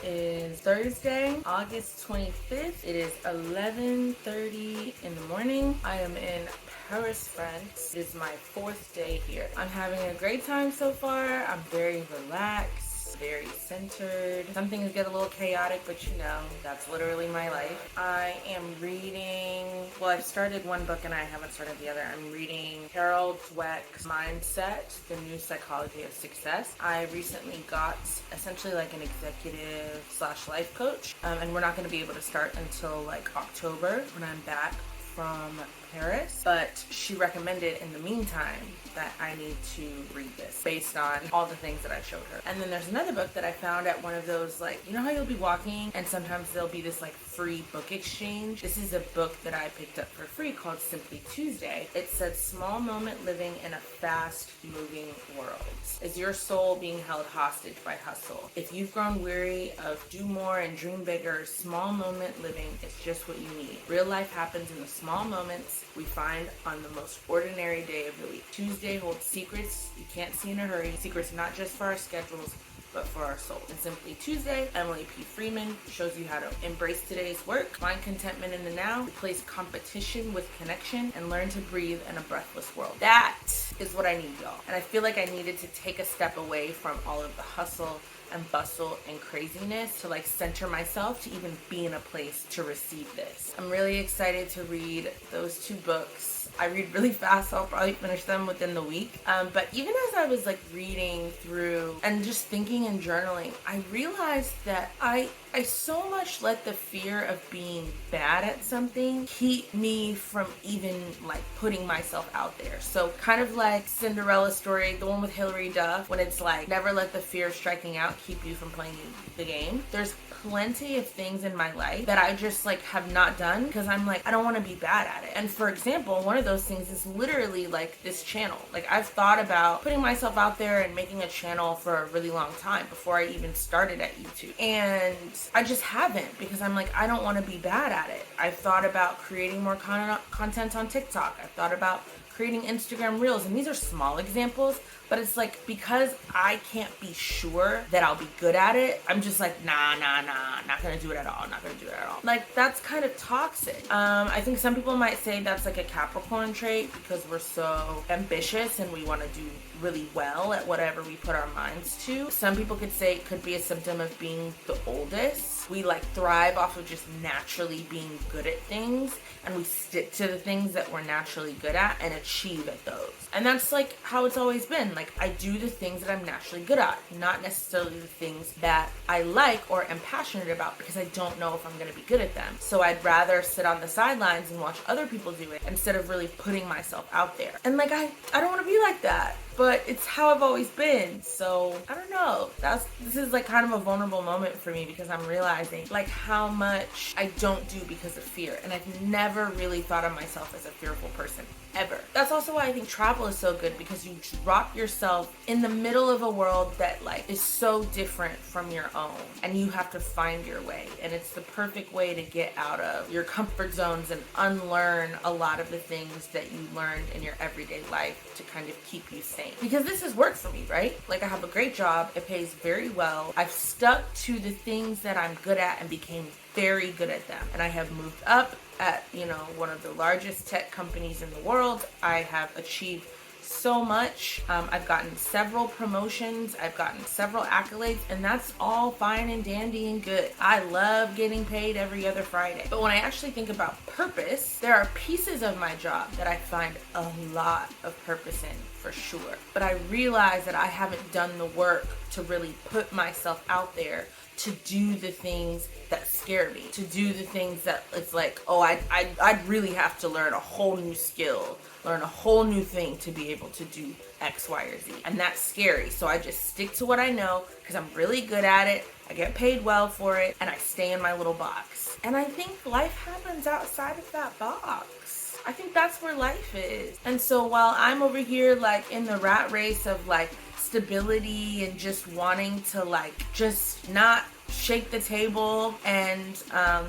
It is Thursday, August 25th. It is 11:30 in the morning. I am in Paris, France. It is my 4th day here. I'm having a great time so far. I'm very relaxed, very centered. Some things get a little chaotic, but you know, that's literally my life. I am reading, well, I've started one book and I haven't started the other. I'm reading Carol Dweck's Mindset, The New Psychology of Success. I recently got essentially like an executive slash life coach, and we're not going to be able to start until like October when I'm back from Paris, but she recommended in the meantime that I need to read this based on all the things that I showed her. And then there's another book that I found at one of those, like, you know how you'll be walking and sometimes there'll be this like free book exchange? This is a book that I picked up for free called Simply Tuesday. It said, small moment living in a fast moving world. Is your soul being held hostage by hustle? If you've grown weary of do more and dream bigger, small moment living is just what you need. Real life happens in the small moments we find on the most ordinary day of the week. Tuesday holds secrets you can't see in a hurry. Secrets not just for our schedules, but for our soul. In Simply Tuesday, Emily P. Freeman shows you how to embrace today's work, find contentment in the now, replace competition with connection, and learn to breathe in a breathless world. That is what I need, y'all. And I feel like I needed to take a step away from all of the hustle and bustle and craziness to like center myself to even be in a place to receive this. I'm really excited to read those 2 books. I read really fast, so I'll probably finish them within the week. But even as I was like reading through and just thinking and journaling, I realized that I so much let the fear of being bad at something keep me from even like putting myself out there. So kind of like Cinderella's story, the one with Hilary Duff, when it's like, never let the fear of striking out keep you from playing the game. There's plenty of things in my life that I just like have not done because I'm like, I don't want to be bad at it. And for example, one of those things is literally like this channel. Like I've thought about putting myself out there and making a channel for a really long time before I even started at YouTube. And I just haven't because I'm like, I don't want to be bad at it. I've thought about creating more content on TikTok. I've thought about creating Instagram Reels, and these are small examples, but it's like, because I can't be sure that I'll be good at it, I'm just like, nah, not gonna do it at all, Like, that's kind of toxic. I think some people might say that's like a Capricorn trait because we're so ambitious and we want to do really well at whatever we put our minds to. Some people could say it could be a symptom of being the oldest. We like thrive off of just naturally being good at things, and we stick to the things that we're naturally good at and achieve at those. And that's like how it's always been. Like, I do the things that I'm naturally good at, not necessarily the things that I like or am passionate about, because I don't know if I'm going to be good at them. So I'd rather sit on the sidelines and watch other people do it instead of really putting myself out there. And like, I don't want to be like that, but it's how I've always been. So I don't know. This is like kind of a vulnerable moment for me because I'm realizing like how much I don't do because of fear. And I've never really thought of myself as a fearful person, ever. That's also why I think travel is so good, because you drop yourself in the middle of a world that like is so different from your own, and you have to find your way. And it's the perfect way to get out of your comfort zones and unlearn a lot of the things that you learned in your everyday life to kind of keep you sane. Because this has worked for me, right? Like, I have a great job. It pays very well. I've stuck to the things that I'm good at and became very good at them. And I have moved up at, one of the largest tech companies in the world. I have achieved so much. I've gotten several promotions. I've gotten several accolades, and that's all fine and dandy and good. I love getting paid every other Friday. But when I actually think about purpose, there are pieces of my job that I find a lot of purpose in, for sure. But I realize that I haven't done the work to really put myself out there to do the things that scare me, to do the things that it's like, oh, I'd really have to learn a whole new skill, learn a whole new thing to be able to do X, Y, or Z. And that's scary. So I just stick to what I know because I'm really good at it. I get paid well for it, and I stay in my little box. And I think life happens outside of that box. I think that's where life is. And so while I'm over here like in the rat race of like stability and just wanting to like just not shake the table and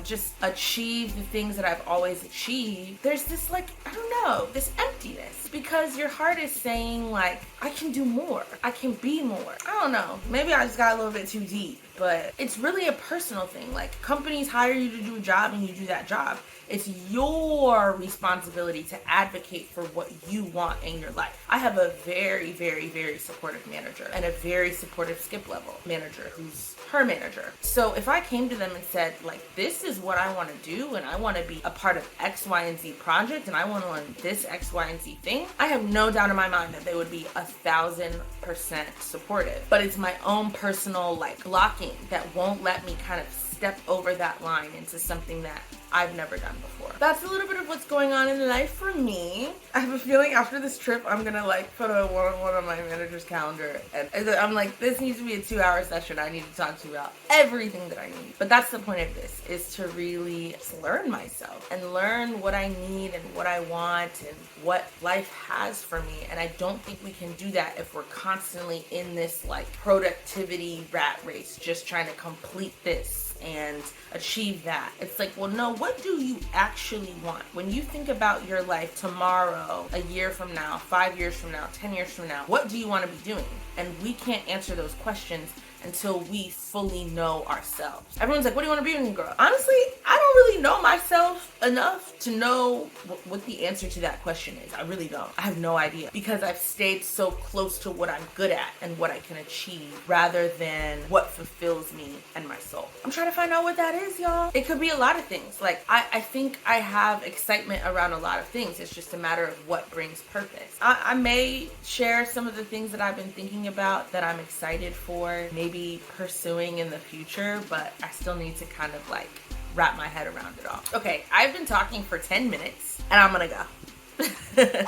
just achieve the things that I've always achieved, there's this like, I don't know, this emptiness, because your heart is saying like, I can do more, I can be more. I don't know, maybe I just got a little bit too deep, but it's really a personal thing. Like, companies hire you to do a job and you do that job. It's your responsibility to advocate for what you want in your life. I have a very, very, very supportive manager and a very supportive skip level manager who's her manager. So if I came to them and said, like, this is what I want to do and I want to be a part of X, Y, and Z project and I want to learn this X, Y, and Z thing, I have no doubt in my mind that they would be 1,000% supportive. But it's my own personal like blocking that won't let me kind of step over that line into something that I've never done before. That's a little bit of what's going on in life for me. I have a feeling after this trip, I'm gonna like put a one-on-one on my manager's calendar. And I'm like, this needs to be a 2-hour session. I need to talk to you about everything that I need. But that's the point of this, is to really learn myself and learn what I need and what I want and what life has for me. And I don't think we can do that if we're constantly in this like productivity rat race, just trying to complete this and achieve that. It's like, well, no, what do you actually want? When you think about your life tomorrow, a year from now, 5 years from now, 10 years from now, what do you want to be doing? And we can't answer those questions until we fully know ourselves. Everyone's like, what do you want to be when you grow up? Honestly, I don't really know myself enough to know what the answer to that question is. I really don't. I have no idea, because I've stayed so close to what I'm good at and what I can achieve rather than what fulfills me and my soul. I'm trying to find out what that is, y'all. It could be a lot of things. Like, I think I have excitement around a lot of things. It's just a matter of what brings purpose. I may share some of the things that I've been thinking about that I'm excited for, maybe pursuing in the future, but I still need to kind of like wrap my head around it all. Okay, I've been talking for 10 minutes and I'm gonna go.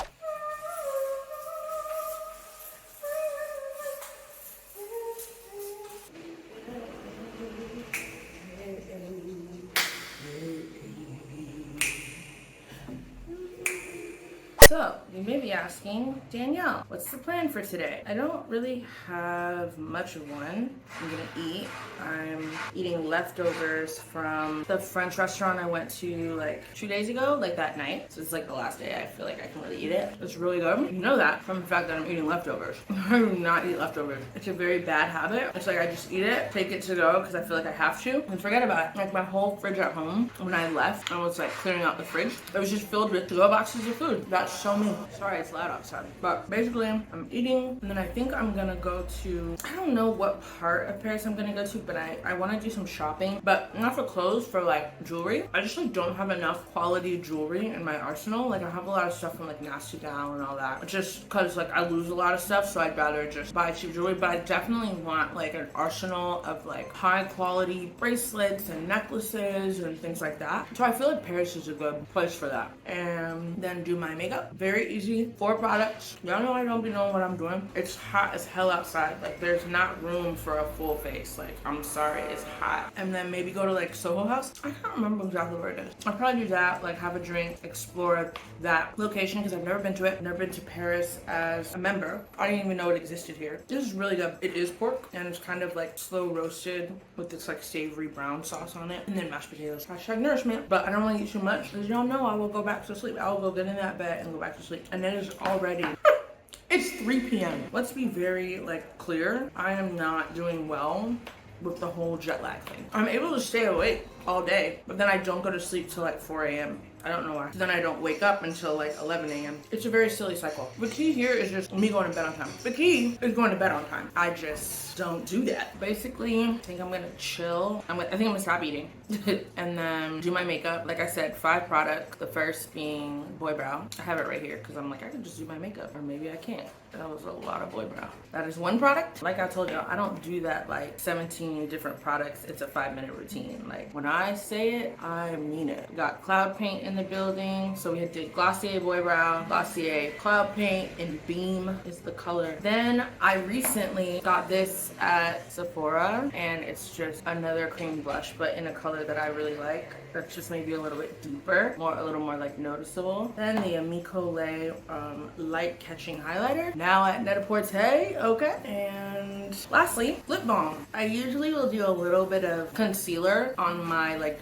So, you may be asking, Danielle, what's the plan for today? I don't really have much of one. I'm gonna eat. I'm eating leftovers from the French restaurant I went to like 2 days ago, like that night. So it's like the last day I feel like I can really eat it. It's really good. You know that from the fact that I'm eating leftovers. I do not eat leftovers. It's a very bad habit. It's like I just eat it, take it to go because I feel like I have to, and forget about it. Like my whole fridge at home, when I left, I was like clearing out the fridge. It was just filled with to-go boxes of food. That's so me. Sorry, it's loud outside. But basically, I'm eating, and then I think I'm gonna go to, I don't know what part of Paris I'm gonna go to, but I wanna do some shopping, but not for clothes, for like jewelry. I just like don't have enough quality jewelry in my arsenal. Like I have a lot of stuff from like Nasty Gal and all that, just cause like I lose a lot of stuff, so I'd rather just buy cheap jewelry. But I definitely want like an arsenal of like high quality bracelets and necklaces and things like that. So I feel like Paris is a good place for that. And then do my makeup. Very easy. 4 products. Y'all know I don't be knowing what I'm doing. It's hot as hell outside. Like there's not room for a full face. Like I'm sorry, it's hot. And then maybe go to like Soho House. I can't remember exactly where it is. I'll probably do that, like have a drink, explore that location because I've never been to it. Never been to Paris as a member. I didn't even know it existed here. This is really good. It is pork and it's kind of like slow roasted with this like savory brown sauce on it. And then mashed potatoes. Hashtag nourishment. But I don't want to eat too much. As y'all know, I will go back to sleep. I will go get in that bed and go back to sleep. And it is already it's 3 p.m. Let's be very like clear. I am not doing well with the whole jet lag thing. I'm able to stay awake all day, but then I don't go to sleep till like 4 a.m. I don't know why. Then I don't wake up until like 11 a.m. It's a very silly cycle. The key here is just me going to bed on time. The key is going to bed on time. I just don't do that. Basically, I think I'm gonna chill. I think I'm gonna stop eating and then do my makeup. Like I said, 5 products. The first being Boy Brow. I have it right here because I'm like, I can just do my makeup, or maybe I can't. That was a lot of Boy Brow. That is 1 product. Like I told y'all, I don't do that like 17 different products. It's a 5-minute routine. Like when I say it, I mean it. Got cloud paint in the building. So we did Glossier Boy Brow, Glossier Cloud Paint, and Beam is the color. Then I recently got this at Sephora, and it's just another cream blush, but in a color that I really like. That's just maybe a little bit deeper, a little more like noticeable. Then the Amico Lay light catching highlighter. Now at Net-a-Porter, okay. And lastly, lip balm. I usually will do a little bit of concealer on my like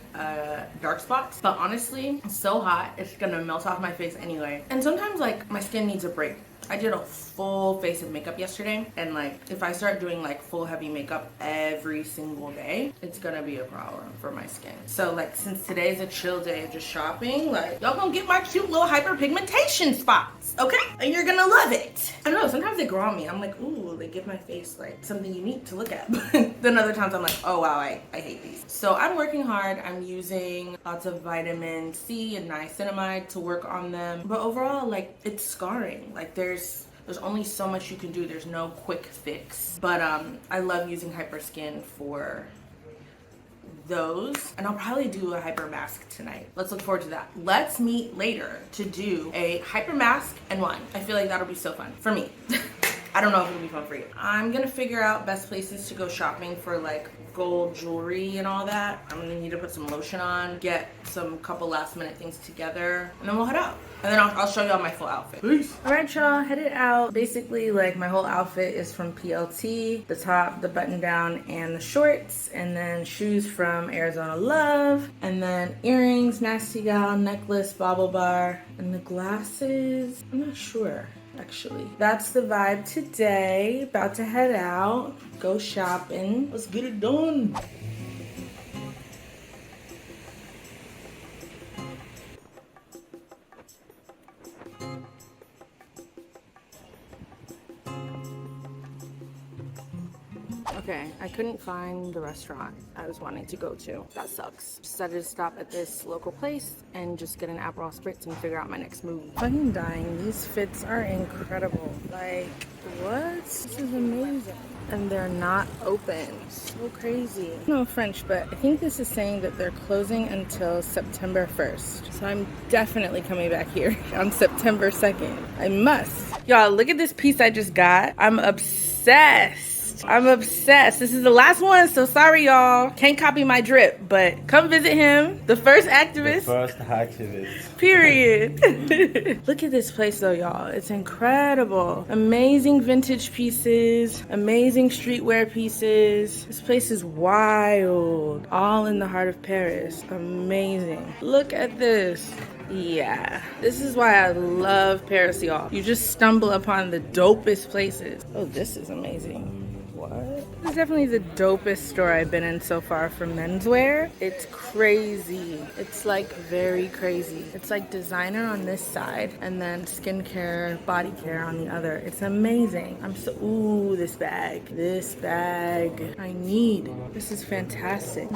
dark spots, but honestly, it's so hot, it's gonna melt off my face anyway. And sometimes like my skin needs a break. I did a full face of makeup yesterday, and like if I start doing like full heavy makeup every single day, it's gonna be a problem for my skin. So like since today's a chill day of just shopping, like y'all gonna get my cute little hyperpigmentation spots, okay? And you're gonna love it. I don't know, sometimes they grow on me. I'm like, ooh, they give my face like something unique to look at. But then other times I'm like, oh wow, I hate these. So I'm working hard. I'm using lots of vitamin C and niacinamide to work on them. But overall, like it's scarring. Like there's only so much you can do. There's no quick fix. But I love using Hyperskin for those, and I'll probably do a hyper mask tonight. Let's look forward to that. Let's meet later to do a hyper mask and wine. I feel like that'll be so fun for me. I don't know if it'll be fun for you. I'm gonna figure out best places to go shopping for like gold jewelry and all that. I'm gonna need to put some lotion on, get some couple last minute things together, and then we'll head out. And then I'll show y'all my full outfit. Peace. All right, y'all, headed out. Basically, like my whole outfit is from PLT. The top, the button down, and the shorts. And then shoes from Arizona Love. And then earrings, Nasty Gal, necklace, bobble bar. And the glasses, I'm not sure. Actually, that's the vibe today. About to head out, go shopping. Let's get it done. Okay, I couldn't find the restaurant I was wanting to go to. That sucks. Decided to stop at this local place and just get an Aperol Spritz and figure out my next move. Fucking dying. These fits are incredible. Like, what? This is amazing. And they're not open. So crazy. No French, but I think this is saying that they're closing until September 1st. So I'm definitely coming back here on September 2nd. I must. Y'all, look at this piece I just got. I'm obsessed. I'm obsessed. This is the last one, so sorry y'all. Can't copy my drip, but come visit him. The first activist. The first activist. Period. Look at this place though, y'all. It's incredible. Amazing vintage pieces. Amazing streetwear pieces. This place is wild. All in the heart of Paris. Amazing. Look at this. Yeah, this is why I love Paris, y'all. You just stumble upon the dopest places. Oh, this is amazing. What? This is definitely the dopest store I've been in so far for menswear. It's crazy. It's like very crazy. It's like designer on this side and then skincare, body care on the other. It's amazing. Ooh, this bag. This bag I need. This is fantastic.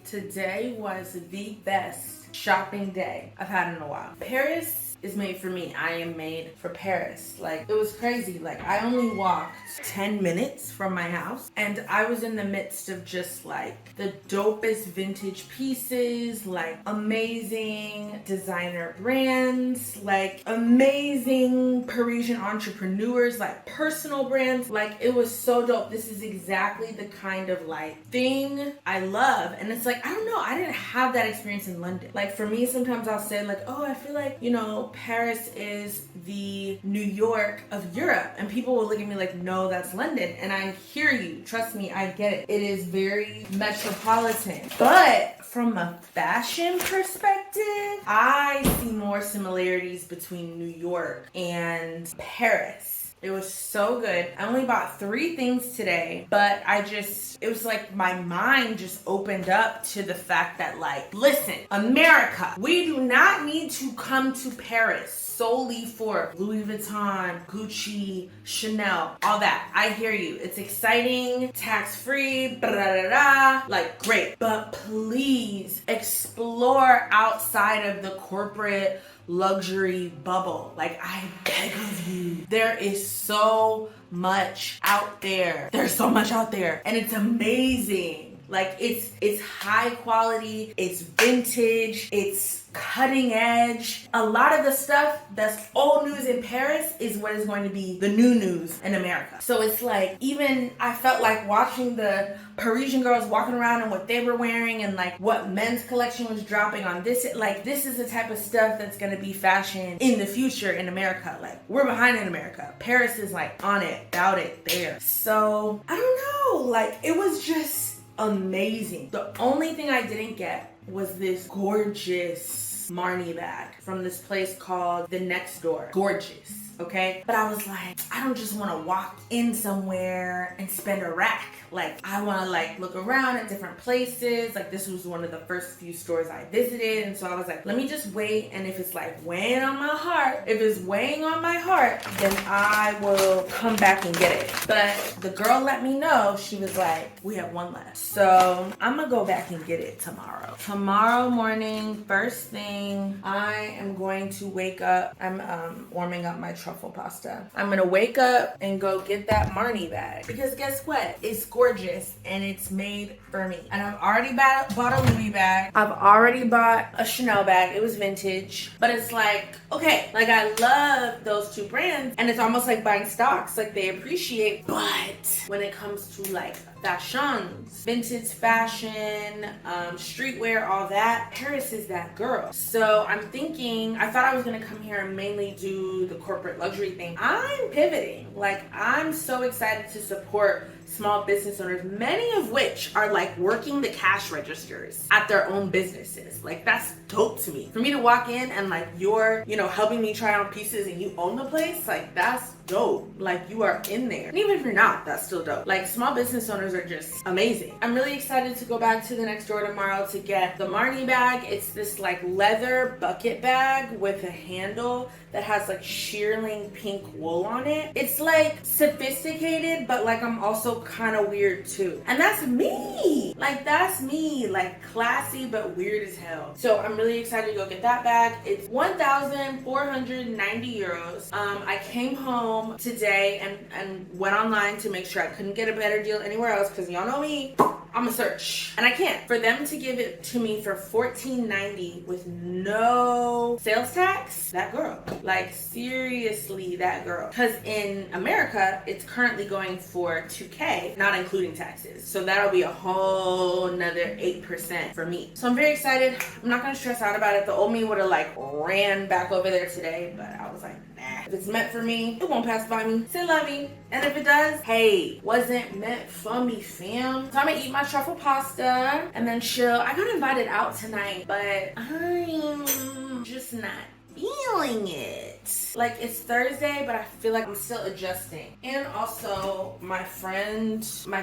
Today was the best shopping day I've had in a while. Paris is made for me. I am made for Paris. Like, it was crazy. Like, I only walked 10 minutes from my house, and I was in the midst of just like the dopest vintage pieces, like amazing designer brands, like amazing Parisian entrepreneurs, like personal brands. Like, it was so dope. This is exactly the kind of like thing I love. And it's like, I don't know, I didn't have that experience in London. Like, for me, sometimes I'll say like, oh, I feel like, you know, Paris is the New York of Europe, and people will look at me like, no, that's London. And I hear you, trust me, I get it. It is very metropolitan, but from a fashion perspective, I see more similarities between New York and Paris. It was so good. I only bought 3 things today, but it was like my mind just opened up to the fact that, like, listen, America, we do not need to come to Paris solely for Louis Vuitton, Gucci, Chanel, all that. I hear you. It's exciting, tax-free, like, great. But please explore outside of the corporate luxury bubble. Like, I beg of you. There is so much out there. There's so much out there, and it's amazing. Like, it's high quality, it's vintage, it's cutting edge. A lot of the stuff that's old news in Paris is what is going to be the new news in America. So it's like, even I felt like watching the Parisian girls walking around and what they were wearing and like what men's collection was dropping on this. Like, this is the type of stuff that's going to be fashion in the future in America. Like, we're behind in America. Paris is like on it, about it, there. So I don't know, like, it was just amazing. The only thing I didn't get was this gorgeous Marni bag from this place called The Next Door. Gorgeous. Okay, but I was like, I don't just want to walk in somewhere and spend a rack. Like, I want to like look around at different places. Like, this was one of the first few stores I visited, and so I was like, let me just wait, and if it's like weighing on my heart, then I will come back and get it. But the girl let me know, she was like, we have one left. So I'm gonna go back and get it tomorrow. Tomorrow morning, first thing, I am going to wake up. I'm warming up my truffle pasta. I'm gonna wake up and go get that Marni bag, because guess what? It's gorgeous and it's made for me. And I've already bought a Louis bag. I've already bought a Chanel bag. It was vintage, but it's like, okay, like, I love those two brands, and it's almost like buying stocks. Like, they appreciate, but when it comes to like fashions, vintage fashion, streetwear, all that, Paris is that girl. So I'm thinking, I thought I was gonna come here and mainly do the corporate luxury thing. I'm pivoting. Like, I'm so excited to support small business owners, many of which are like working the cash registers at their own businesses. Like, that's dope to me. For me to walk in and like, you're, helping me try on pieces and you own the place, like, that's dope. Like, you are in there. And even if you're not, that's still dope. Like, small business owners are just amazing. I'm really excited to go back to the Next Door tomorrow to get the Marni bag. It's this like leather bucket bag with a handle that has like shearling pink wool on it. It's like sophisticated, but like, I'm also kind of weird too. And that's me. Like, that's me. Like, classy, but weird as hell. So I'm really excited to go get that bag. It's 1,490 euros. I came home today and went online to make sure I couldn't get a better deal anywhere else, because y'all know me, I'm a search, and I can't. For them to give it to me for $14.90 with no sales tax, that girl. Like, seriously, that girl. Because in America, it's currently going for $2K, not including taxes. So that'll be a whole nother 8% for me. So I'm very excited. I'm not gonna stress out about it. The old me would have like ran back over there today, but I was like, nah. If it's meant for me, it won't pass by me. Still love me. And if it does, hey, wasn't meant for me, fam. So I'm gonna eat my truffle pasta and then chill. I got invited out tonight, but I'm just not feeling it. Like, it's Thursday, but I feel like I'm still adjusting. And also, my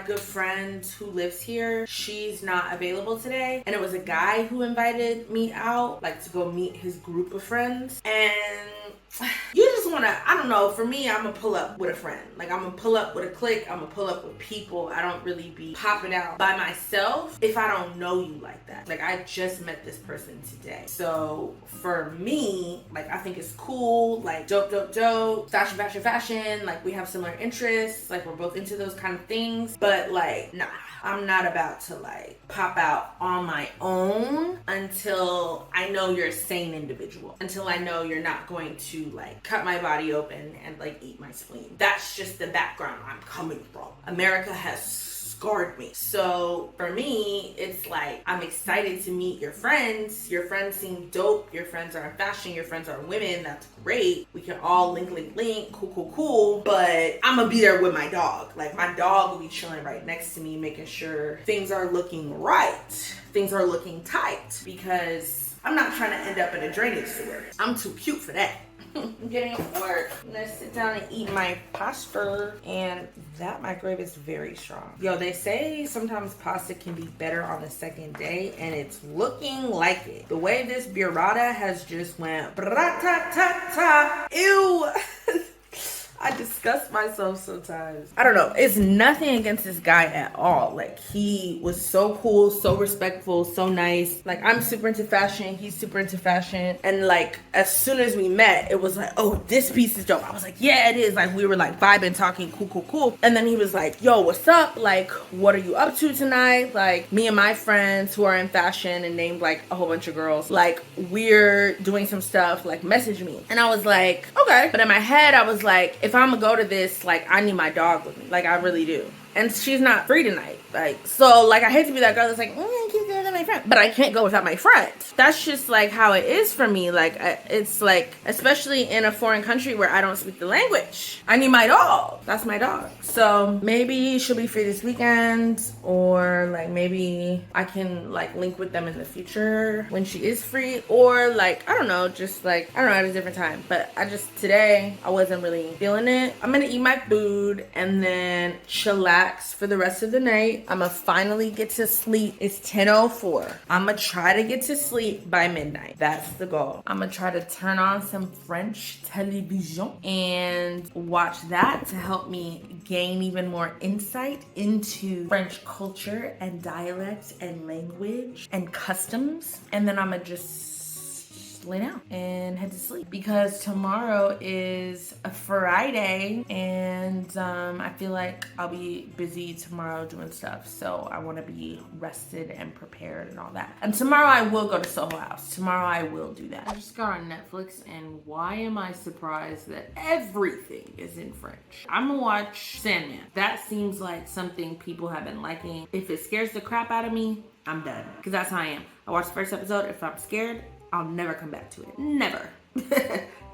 good friend who lives here, she's not available today. And it was a guy who invited me out, like, to go meet his group of friends. And you just want to, I don't know, for me, I'm going to pull up with a friend. Like, I'm going to pull up with a clique. I'm going to pull up with people. I don't really be popping out by myself if I don't know you like that. Like, I just met this person today. So for me, like, I think it's cool. Like, dope. Fashion. Like, we have similar interests. Like, we're both into those kind of things. But like, nah. I'm not about to like pop out on my own until I know you're a sane individual. Until I know you're not going to like cut my body open and like eat my spleen. That's just the background I'm coming from. America has scarred me. So for me, it's like, I'm excited to meet your friends. Your friends seem dope. Your friends are in fashion. Your friends are women. That's great. We can all link. Cool. But I'm gonna be there with my dog. Like, my dog will be chilling right next to me, making sure things are looking right. Things are looking tight, because I'm not trying to end up in a drainage sewer. I'm too cute for that. I'm getting off work. I'm gonna sit down and eat my pasta, and that microwave is very strong. Yo, they say sometimes pasta can be better on the second day, and it's looking like it. The way this burrata has just went bra-ta-ta-ta. Ew. I disgust myself sometimes. I don't know. It's nothing against this guy at all. Like, he was so cool, so respectful, so nice. Like, I'm super into fashion. He's super into fashion. And like, as soon as we met, it was like, oh, this piece is dope. I was like, yeah, it is. Like, we were like vibing, talking, cool. And then he was like, yo, what's up? Like, what are you up to tonight? Like, me and my friends who are in fashion and named like a whole bunch of girls, like, we're doing some stuff, like, message me. And I was like, okay. But in my head, I was like, if I'm gonna go to this, like, I need my dog with me. Like, I really do. And she's not free tonight. Like, so, like, I hate to be that girl that's like, I keep going with my friend. But I can't go without my friend. That's just, like, how it is for me. Like, it's, like, especially in a foreign country where I don't speak the language. I need my dog. That's my dog. So, maybe she'll be free this weekend. Or, like, maybe I can, like, link with them in the future when she is free. Or, like, I don't know. Just, like, I don't know, at a different time. But today, I wasn't really feeling it. I'm gonna eat my food and then chillax for the rest of the night. I'm gonna finally get to sleep. It's 10:04. I'm gonna try to get to sleep by midnight. That's the goal. I'm gonna try to turn on some French television and watch that to help me gain even more insight into French culture and dialect and language and customs. And then I'm gonna just lay down and head to sleep because tomorrow is a Friday and I feel like I'll be busy tomorrow doing stuff, so I want to be rested and prepared and all that. And tomorrow I will go to Soho House. Tomorrow I will do that. I just got on Netflix, and why am I surprised that everything is in French? I'm gonna watch Sandman. That seems like something people have been liking. If it scares the crap out of me, I'm done, because that's how I am. I watch the first episode. If I'm scared, I'll never come back to it. Never.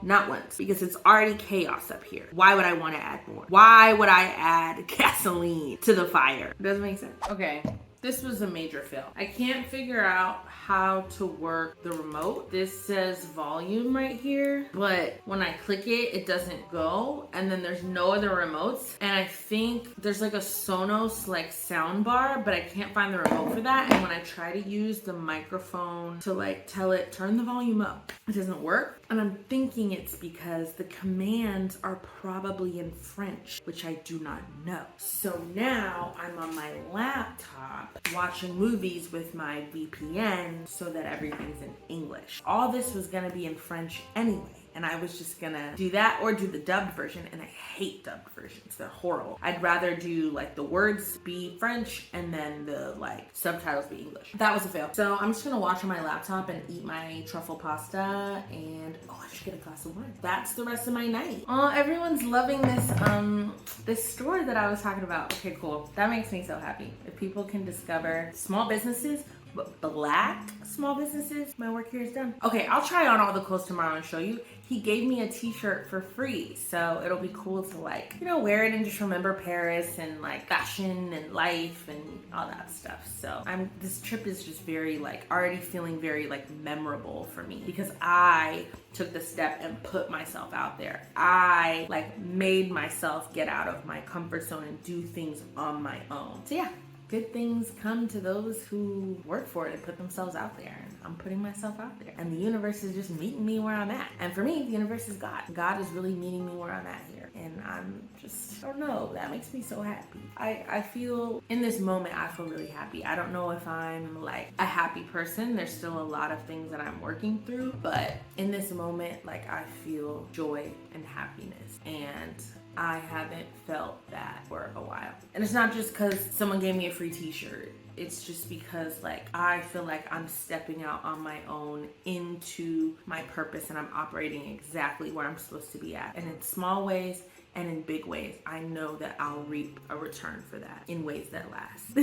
Not once. Because it's already chaos up here. Why would I want to add more? Why would I add gasoline to the fire? Doesn't make sense. Okay. This was a major fail. I can't figure out how to work the remote. This says volume right here, but when I click it, it doesn't go. And then there's no other remotes. And I think there's like a Sonos like sound bar, but I can't find the remote for that. And when I try to use the microphone to like tell it, turn the volume up, it doesn't work. And I'm thinking it's because the commands are probably in French, which I do not know. So now I'm on my laptop watching movies with my VPN so that everything's in English. All this was gonna be in French anyway, and I was just gonna do that or do the dubbed version, and I hate dubbed versions. They're horrible. I'd rather do like the words be French and then the like subtitles be English. That was a fail. So I'm just gonna watch on my laptop and eat my truffle pasta, and I should get a glass of wine. That's the rest of my night. Oh, everyone's loving this store that I was talking about. Okay, cool. That makes me so happy. If people can discover small businesses, but Black small businesses, my work here is done. Okay, I'll try on all the clothes tomorrow and show you. He gave me a t-shirt for free, so it'll be cool to like, you know, wear it and just remember Paris and like fashion and life and all that stuff. So this trip is just very like already feeling very like memorable for me because I took the step and put myself out there. I like made myself get out of my comfort zone and do things on my own. So yeah. Good things come to those who work for it and put themselves out there. And I'm putting myself out there. And the universe is just meeting me where I'm at. And for me, the universe is God. God is really meeting me where I'm at here. And I'm just, I don't know, that makes me so happy. I feel, in this moment, I feel really happy. I don't know if I'm like a happy person. There's still a lot of things that I'm working through. But in this moment, like I feel joy and happiness. And I haven't felt that for a while. And it's not just because someone gave me a free t-shirt. It's just because like I feel like I'm stepping out on my own into my purpose and I'm operating exactly where I'm supposed to be at. And in small ways and in big ways, I know that I'll reap a return for that in ways that last.